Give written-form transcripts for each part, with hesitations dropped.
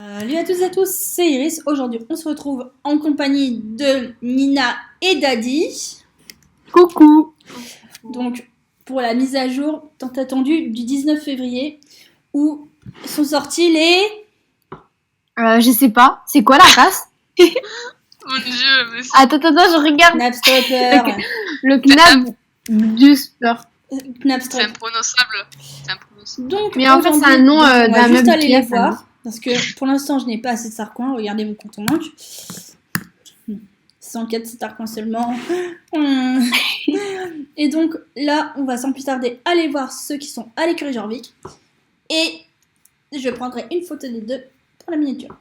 Salut à toutes et à tous, c'est Iris. Aujourd'hui, on se retrouve en compagnie de Nina et Daddy. Coucou. Donc, pour la mise à jour tant attendue du 19 février, où sont sortis les... Je sais pas. C'est quoi la race? Mon dieu, mais c'est Attends, je regarde. Knapstropper. Le Knab du sport. Knapstrop. imprononçable. C'est imprononçable. Donc, Mais en fait, c'est un nom on va d'un juste meuble aller Ikea, les ça, voir. Parce que pour l'instant, je n'ai pas assez de sarcoins. Regardez mon compte en banque. 104 sarcoins seulement. Et donc là, on va sans plus tarder aller voir ceux qui sont à l'écurie Jorvik. Et je prendrai une photo des deux pour la miniature.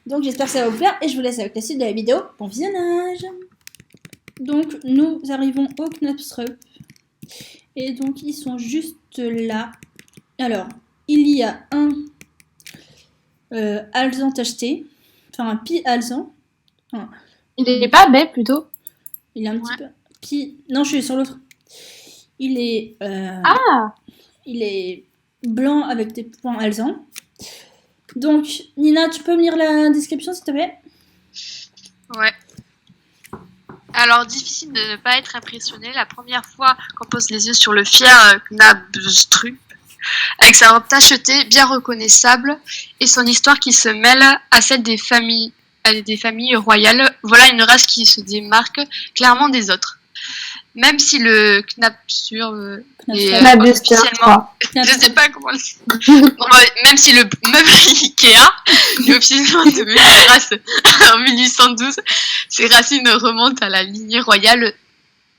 Donc j'espère que ça va vous plaire et je vous laisse avec la suite de la vidéo. Bon visionnage. Donc nous arrivons au Knapstrup. Et donc ils sont juste là. Alors, il y a un alezan tacheté. Enfin un pi alezan. Enfin, Il est pas bête plutôt. il est un petit peu... Pi... Non, je suis sur l'autre. Il est... Il est blanc avec des points alezan. Donc, Nina, tu peux me lire la description, s'il te plaît? Ouais. Alors, difficile de ne pas être impressionné la première fois qu'on pose les yeux sur le fier Knabstrup, avec sa robe tachetée bien reconnaissable et son histoire qui se mêle à celle des familles royales. Voilà une race qui se démarque clairement des autres. Même si le Knabstrup est officiellement... Je sais pas comment même si le meuble Ikea est officiellement devenu une race en 1812, ses racines remontent à la lignée royale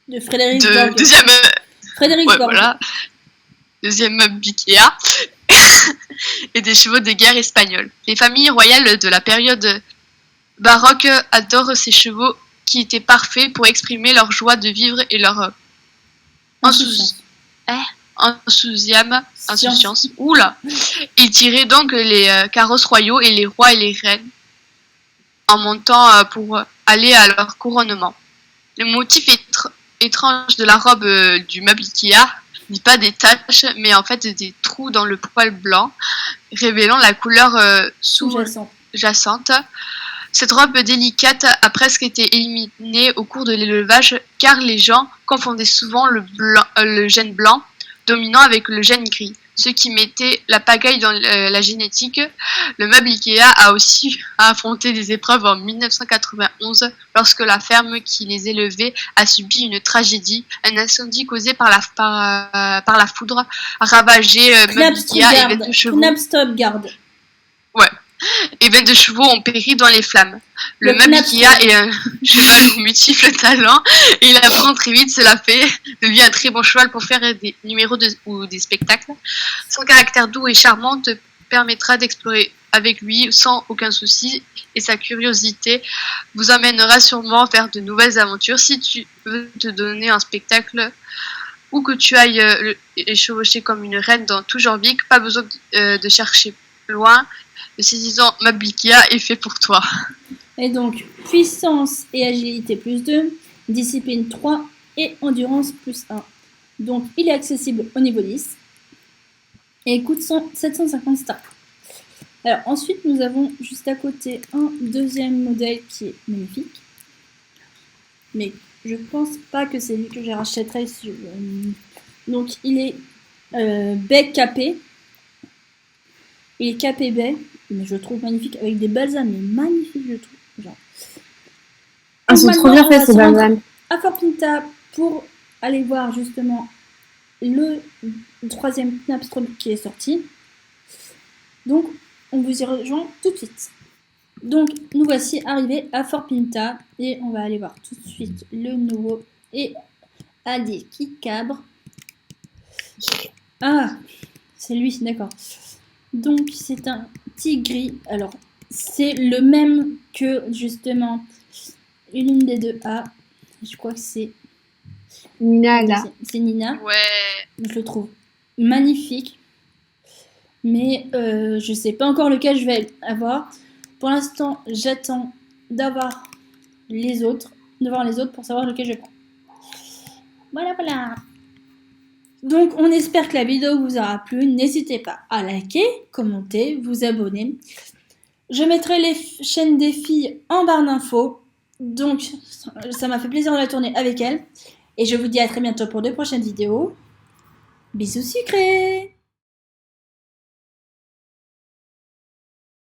de Frédéric de Borg. deuxième Frédéric Borg. voilà, deuxième meuble Ikea et des chevaux de guerre espagnols. Les familles royales de la période baroque adorent ces chevaux qui étaient parfaits pour exprimer leur joie de vivre et leur insouciance. Oula. Ils tiraient donc les carrosses royaux et les rois et les reines en montant pour aller à leur couronnement. Le motif étrange de la robe du meuble Ikea n'est pas des taches, mais en fait des trous dans le poil blanc, révélant la couleur sous-jacente. Cette robe délicate a presque été éliminée au cours de l'élevage, car les gens confondaient souvent le gène blanc dominant avec le gène gris, ce qui mettait la pagaille dans la génétique. Le meuble Ikea a aussi affronté des épreuves en 1991, lorsque la ferme qui les élevait a subi une tragédie. Un incendie causé par la foudre a ravagé meuble Ikea et 22 chevaux. Knapstrup garde. Ouais. Et 22 chevaux ont péri dans les flammes. Le meuble Ikea est un cheval aux multiples talents et il apprend très vite, cela fait de lui un très bon cheval pour faire des numéros ou des spectacles. Son caractère doux et charmant te permettra d'explorer avec lui sans aucun souci et sa curiosité vous emmènera sûrement vers de nouvelles aventures. Si tu veux te donner un spectacle ou que tu ailles chevaucher comme une reine dans tout Jorvik, pas besoin de chercher loin. Le saisissant meuble Ikea est fait pour toi. Et donc, puissance et agilité plus 2, discipline 3 et endurance plus 1. Donc, il est accessible au niveau 10 et il coûte 750 stars. Alors, ensuite, nous avons juste à côté un deuxième modèle qui est magnifique. Mais je pense pas que c'est lui que je rachèterai. Donc, il est bec capé. Il est capé baie, mais je le trouve magnifique, avec des balsames, mais magnifiques, je trouve. Genre. Ils sont trop bien faits, ces balsames. À Fort Pinta pour aller voir justement le troisième Knapstrup qui est sorti. Donc, on vous y rejoint tout de suite. Donc, nous voici arrivés à Fort Pinta et on va aller voir tout de suite le nouveau et Adi qui cabre. Ah, c'est lui, d'accord. Donc, c'est un petit gris. Alors, c'est le même que, justement, une des deux A. Je crois que c'est... Nina, là. C'est Nina. Ouais. Je le trouve magnifique. Mais je sais pas encore lequel je vais avoir. Pour l'instant, j'attends d'avoir les autres. De voir les autres pour savoir lequel je prends. Voilà. Donc, on espère que la vidéo vous aura plu. N'hésitez pas à liker, commenter, vous abonner. Je mettrai les chaînes des filles en barre d'infos. Donc, ça m'a fait plaisir de la tourner avec elles. Et je vous dis à très bientôt pour de prochaines vidéos. Bisous sucrés!